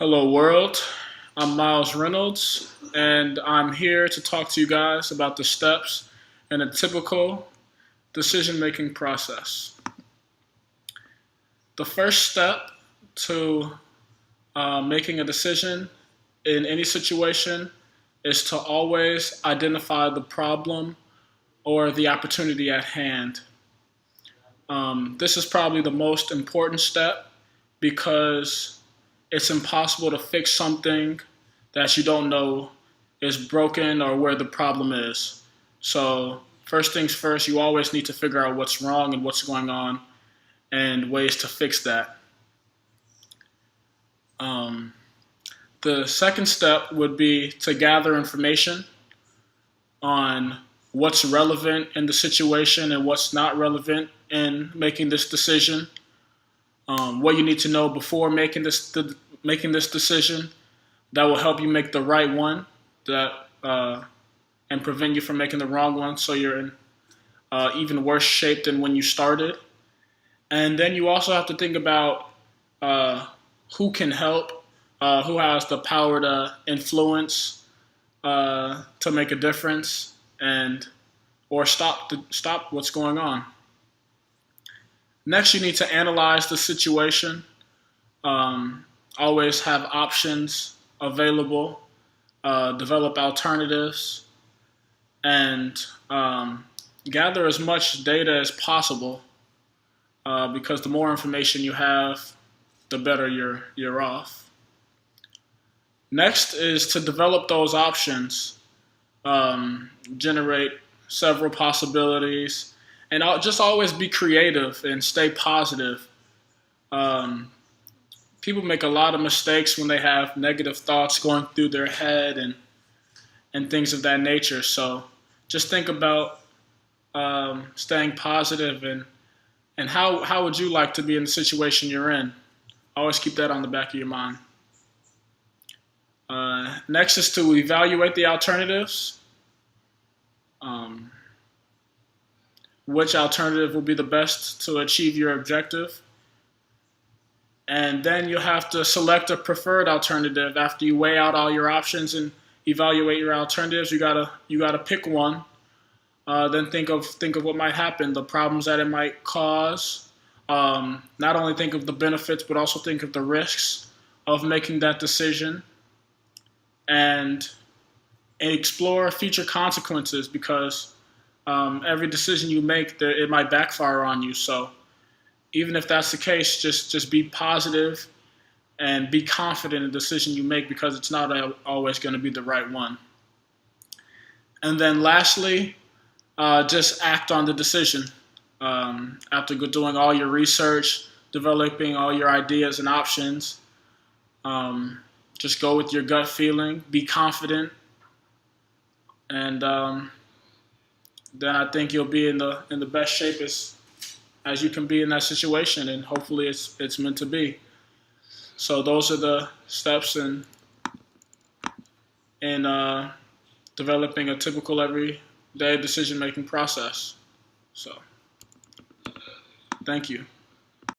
Hello, world. I'm Miles Reynolds, and I'm here to talk to you guys about the steps in a typical decision making process. The first step to making a decision in any situation is to always identify the problem or the opportunity at hand. This is probably the most important step because it's impossible to fix something that you don't know is broken or where the problem is. So, first things first, you always need to figure out what's wrong and what's going on and ways to fix that. Um, the second step would be to gather information on what's relevant in the situation and what's not relevant in making this decision. What you need to know before making this decision that will help you make the right one that and prevent you from making the wrong one, so you're in even worse shape than when you started. And then you also have to think about who can help, who has the power to influence, to make a difference, and or stop what's going on. Next, you need to analyze the situation. Always have options available. Develop alternatives, and gather as much data as possible. Because the more information you have, the better you're off. Next is to develop those options, generate several possibilities, and just always be creative and stay positive. Um, People make a lot of mistakes when they have negative thoughts going through their head and things of that nature. So just think about staying positive and how would you like to be in the situation you're in? Always keep that on the back of your mind. Next is to evaluate the alternatives. Um, which alternative will be the best to achieve your objective? And then you have to select a preferred alternative after you weigh out all your options and evaluate your alternatives. You gotta pick one. Then think of what might happen, the problems that it might cause. Not only think of the benefits, but also think of the risks of making that decision, and explore future consequences because every decision you make, it might backfire on you. So even if that's the case, just be positive and be confident in the decision you make because it's not always going to be the right one. And then lastly, just act on the decision. After doing all your research, developing all your ideas and options, just go with your gut feeling, be confident, and then I think you'll be in the best shape as you can be in that situation, and hopefully it's meant to be. So those are the steps in developing a typical everyday decision making process. So thank you.